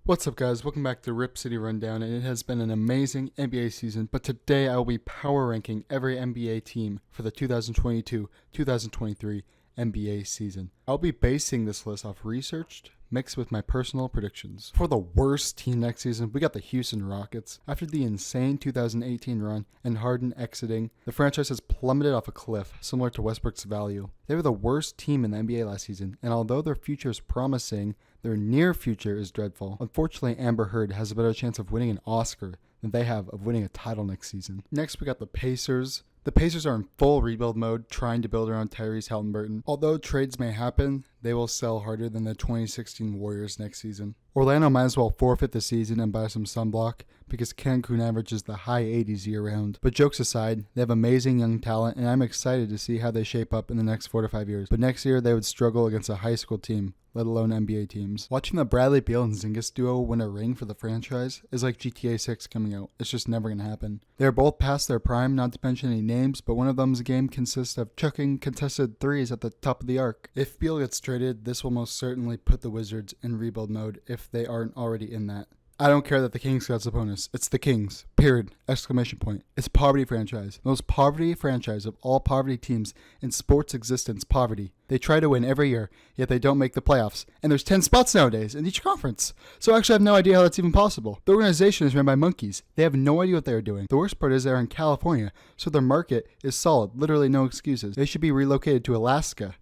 What's up, guys? Welcome back to Rip City Rundown, and it has been an amazing NBA season, but today I will be power ranking every NBA team for the 2022-2023 NBA season. I'll be basing this list off research mixed with my personal predictions. For the worst team next season, we got the Houston Rockets. After the insane 2018 run and Harden exiting, the franchise has plummeted off a cliff, similar to Westbrook's value. They were the worst team in the NBA last season, and although their future is promising, their near future is dreadful. Unfortunately, Amber Heard has a better chance of winning an Oscar than they have of winning a title next season. Next, we got the Pacers. The Pacers are in full rebuild mode, trying to build around Tyrese Halliburton. Although trades may happen, they will sell harder than the 2016 Warriors next season. Orlando might as well forfeit the season and buy some sunblock because Cancun averages the high 80s year-round. But jokes aside, they have amazing young talent, and I'm excited to see how they shape up in the next 4 to 5 years. But next year, they would struggle against a high school team, let alone NBA teams. Watching the Bradley Beal and Zingis duo win a ring for the franchise is like GTA 6 coming out. It's just never going to happen. They are both past their prime, not to mention any names, but one of them's game consists of chucking contested threes at the top of the arc. If Beal gets traded, this will most certainly put the Wizards in rebuild mode if they aren't already in that. I don't care that the Kings got Sabonis. It's the Kings. Period. Exclamation point. It's a poverty franchise. The most poverty franchise of all poverty teams in sports existence. Poverty. They try to win every year, yet they don't make the playoffs. And there's 10 spots nowadays in each conference. So actually I have no idea how that's even possible. The organization is run by monkeys. They have no idea what they're doing. The worst part is they're in California, so their market is solid. Literally no excuses. They should be relocated to Alaska.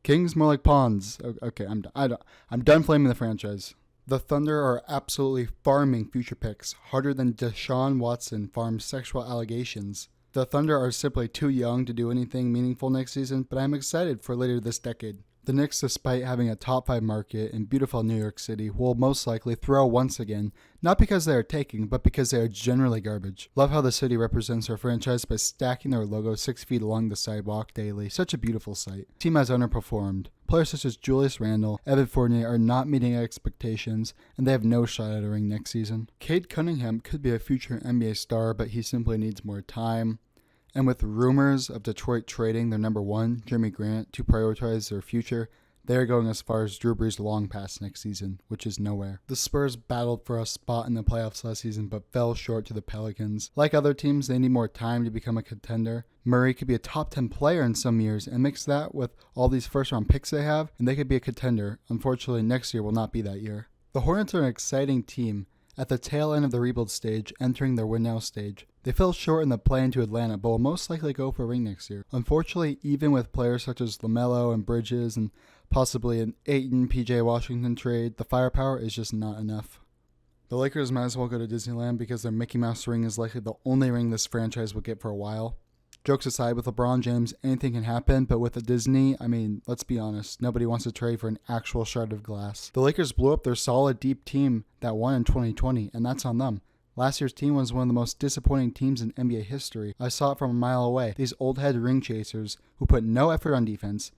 Kings more like ponds. Okay, I'm done flaming the franchise. The Thunder are absolutely farming future picks, harder than Deshaun Watson farms sexual allegations. The Thunder are simply too young to do anything meaningful next season, but I'm excited for later this decade. The Knicks, despite having a top 5 market in beautiful New York City, will most likely throw once again, not because they are taking, but because they are generally garbage. Love how the city represents their franchise by stacking their logo 6 feet along the sidewalk daily. Such a beautiful sight. Team has underperformed. Players such as Julius Randle, Evan Fournier are not meeting expectations, and they have no shot at a ring next season. Cade Cunningham could be a future NBA star, but he simply needs more time. And with rumors of Detroit trading their number 1, Jeremy Grant, to prioritize their future, they are going as far as Drew Brees' long pass next season, which is nowhere. The Spurs battled for a spot in the playoffs last season, but fell short to the Pelicans. Like other teams, they need more time to become a contender. Murray could be a top 10 player in some years, and mix that with all these first-round picks they have, and they could be a contender. Unfortunately, next year will not be that year. The Hornets are an exciting team, at the tail end of the rebuild stage, entering their win-now stage. They fell short in the play into Atlanta, but will most likely go for a ring next year. Unfortunately, even with players such as LaMelo and Bridges and possibly an Ayton PJ Washington trade, the firepower is just not enough. The Lakers might as well go to Disneyland because their Mickey Mouse ring is likely the only ring this franchise will get for a while. Jokes aside, with LeBron James, anything can happen, but with a Disney, let's be honest, nobody wants to trade for an actual shard of glass. The Lakers blew up their solid, deep team that won in 2020, and that's on them. Last year's team was one of the most disappointing teams in NBA history. I saw it from a mile away. These old head ring chasers who put no effort on defense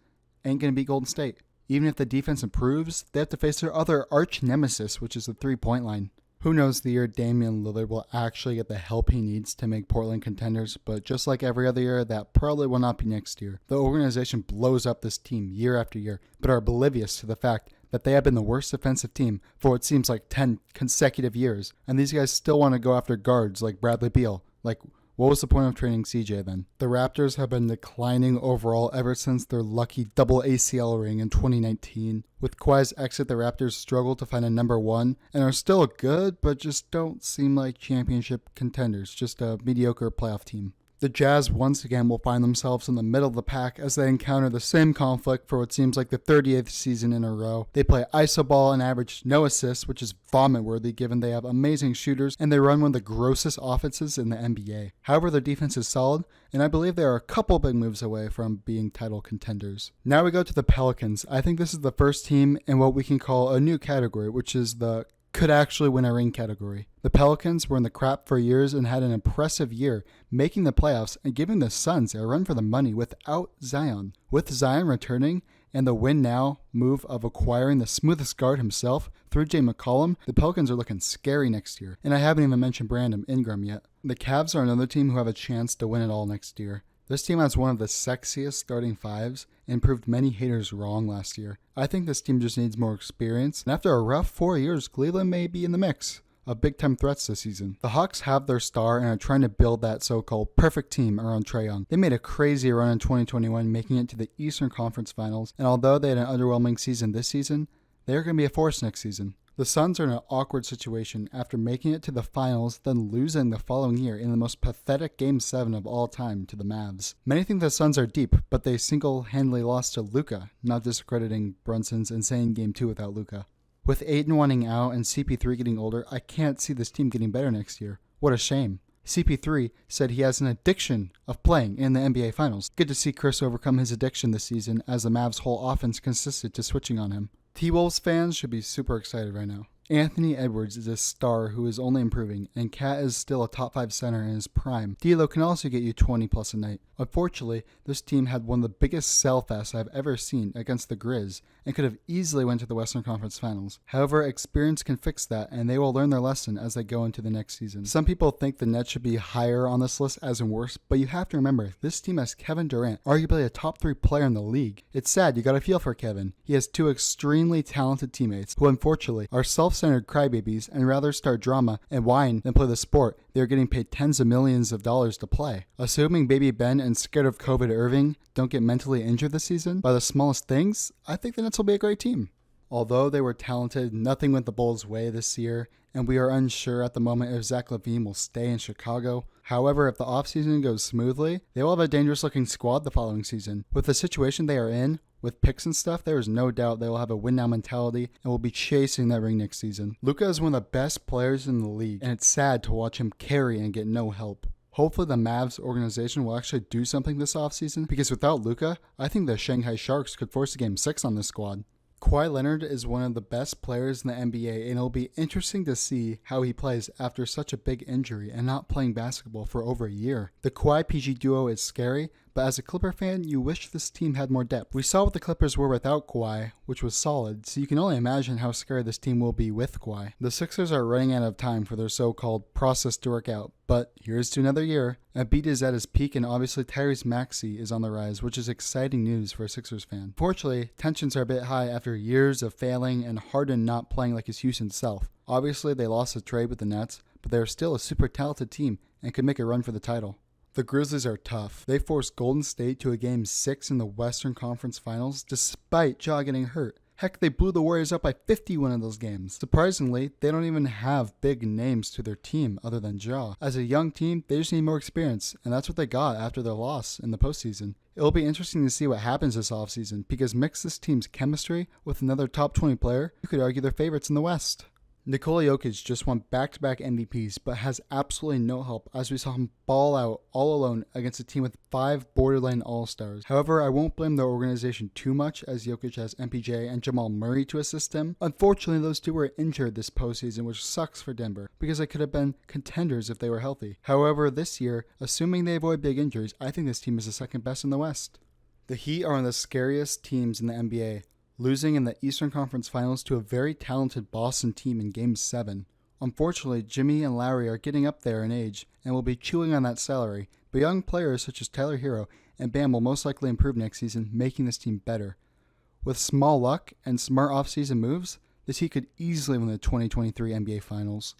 ain't going to beat Golden State. Even if the defense improves, they have to face their other arch nemesis, which is the three-point line. Who knows the year Damian Lillard will actually get the help he needs to make Portland contenders, but just like every other year, that probably will not be next year. The organization blows up this team year after year, but are oblivious to the fact that they have been the worst defensive team for what seems like 10 consecutive years, and these guys still want to go after guards like Bradley Beal. What was the point of trading CJ then? The Raptors have been declining overall ever since their lucky double ACL ring in 2019. With Kwai's exit, the Raptors struggle to find a number 1 and are still good, but just don't seem like championship contenders, just a mediocre playoff team. The Jazz once again will find themselves in the middle of the pack as they encounter the same conflict for what seems like the 38th season in a row. They play iso ball and average no assists, which is vomit-worthy given they have amazing shooters and they run one of the grossest offenses in the NBA. However, their defense is solid, and I believe they are a couple big moves away from being title contenders. Now we go to the Pelicans. I think this is the first team in what we can call a new category, which is the could actually win a ring category. The Pelicans were in the crap for years and had an impressive year, making the playoffs and giving the Suns a run for the money without Zion. With Zion returning and the win now move of acquiring the smoothest guard himself through Jay McCollum, the Pelicans are looking scary next year. And I haven't even mentioned Brandon Ingram yet. The Cavs are another team who have a chance to win it all next year. This team has one of the sexiest starting fives and proved many haters wrong last year. I think this team just needs more experience, and after a rough 4 years, Cleveland may be in the mix of big-time threats this season. The Hawks have their star and are trying to build that so-called perfect team around Trae Young. They made a crazy run in 2021, making it to the Eastern Conference Finals, and although they had an underwhelming season this season, they're going to be a force next season. The Suns are in an awkward situation after making it to the finals, then losing the following year in the most pathetic Game 7 of all time to the Mavs. Many think the Suns are deep, but they single-handedly lost to Luka, not discrediting Brunson's insane Game 2 without Luka. With Ayton wanting out and CP3 getting older, I can't see this team getting better next year. What a shame. CP3 said he has an addiction of playing in the NBA Finals. Good to see Chris overcome his addiction this season as the Mavs' whole offense consisted to switching on him. T-Wolves fans should be super excited right now. Anthony Edwards is a star who is only improving, and Cat is still a top 5 center in his prime. D'Lo can also get you 20 plus a night. Unfortunately, this team had one of the biggest sell fests I've ever seen against the Grizz, and could have easily went to the Western Conference Finals. However, experience can fix that, and they will learn their lesson as they go into the next season. Some people think the Nets should be higher on this list as in worse, but you have to remember, this team has Kevin Durant, arguably a top 3 player in the league. It's sad, you gotta feel for Kevin. He has 2 extremely talented teammates, who unfortunately are self-centered crybabies and rather start drama and whine than play the sport they are getting paid tens of millions of dollars to play. Assuming Baby Ben and scared of COVID Irving don't get mentally injured this season by the smallest things, I think the Nets will be a great team. Although they were talented, nothing went the Bulls' way this year, and we are unsure at the moment if Zach LaVine will stay in Chicago. However, if the offseason goes smoothly, they will have a dangerous-looking squad the following season. With the situation they are in, with picks and stuff, there is no doubt they will have a win-now mentality and will be chasing that ring next season. Luka is one of the best players in the league, and it's sad to watch him carry and get no help. Hopefully the Mavs organization will actually do something this offseason, because without Luka, I think the Shanghai Sharks could force a Game 6 on this squad. Kwai Leonard is one of the best players in the NBA, and it'll be interesting to see how he plays after such a big injury and not playing basketball for over a year. The Kwai PG duo is scary, but as a Clipper fan, you wish this team had more depth. We saw what the Clippers were without Kwai, which was solid, so you can only imagine how scary this team will be with Kwai. The Sixers are running out of time for their so-called process to work out, but here's to another year. Embiid is at his peak, and obviously Tyrese Maxey is on the rise, which is exciting news for a Sixers fan. Fortunately, tensions are a bit high after years of failing and Harden not playing like his Houston self. Obviously, they lost the trade with the Nets, but they're still a super talented team and could make a run for the title. The Grizzlies are tough. They forced Golden State to a Game 6 in the Western Conference Finals despite Ja getting hurt. Heck, they blew the Warriors up by 50 one of those games. Surprisingly, they don't even have big names to their team other than Ja. As a young team, they just need more experience, and that's what they got after their loss in the postseason. It'll be interesting to see what happens this offseason, because mix this team's chemistry with another top 20 player, you could argue they're favorites in the West. Nikola Jokic just won back-to-back MVPs, but has absolutely no help as we saw him ball out all alone against a team with 5 borderline all-stars. However, I won't blame their organization too much as Jokic has MPJ and Jamal Murray to assist him. Unfortunately, those two were injured this postseason, which sucks for Denver, because they could have been contenders if they were healthy. However, this year, assuming they avoid big injuries, I think this team is the second best in the West. The Heat are one of the scariest teams in the NBA, losing in the Eastern Conference Finals to a very talented Boston team in Game 7. Unfortunately, Jimmy and Lowry are getting up there in age and will be chewing on that salary, but young players such as Tyler Hero and Bam will most likely improve next season, making this team better. With small luck and smart offseason moves, this Heat could easily win the 2023 NBA Finals.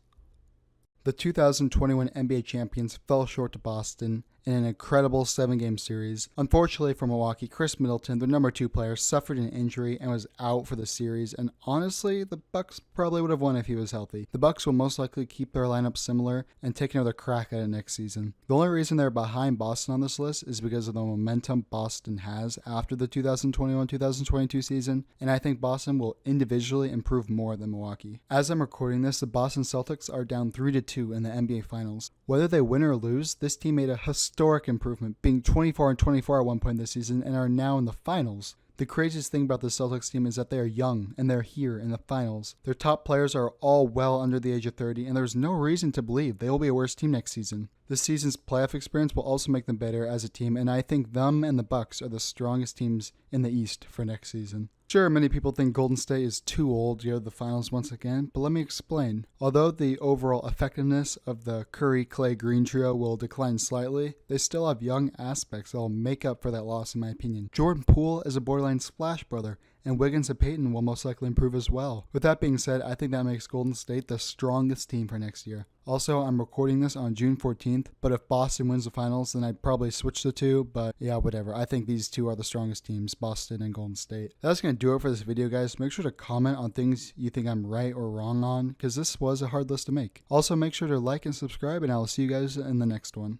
The 2021 NBA champions fell short to Boston in an incredible 7-game series. Unfortunately for Milwaukee, Chris Middleton, their number 2 player, suffered an injury and was out for the series, and honestly, the Bucks probably would have won if he was healthy. The Bucks will most likely keep their lineup similar and take another crack at it next season. The only reason they're behind Boston on this list is because of the momentum Boston has after the 2021-2022 season, and I think Boston will individually improve more than Milwaukee. As I'm recording this, the Boston Celtics are down 3-2 in the NBA Finals. Whether they win or lose, this team made a historic improvement, being 24-24 at one point this season and are now in the finals. The craziest thing about the Celtics team is that they are young and they're here in the finals. Their top players are all well under the age of 30, and there's no reason to believe they will be a worse team next season. This season's playoff experience will also make them better as a team, and I think them and the Bucks are the strongest teams in the East for next season. Sure, many people think Golden State is too old to go to the finals once again, but let me explain. Although the overall effectiveness of the Curry, Clay, Green trio will decline slightly, they still have young aspects that will make up for that loss in my opinion. Jordan Poole is a borderline splash brother, and Wiggins and Payton will most likely improve as well. With that being said, I think that makes Golden State the strongest team for next year. Also, I'm recording this on June 14th, but if Boston wins the finals, then I'd probably switch the two, but yeah, whatever. I think these two are the strongest teams, Boston and Golden State. That's going to do it for this video, guys. Make sure to comment on things you think I'm right or wrong on, because this was a hard list to make. Also, make sure to like and subscribe, and I will see you guys in the next one.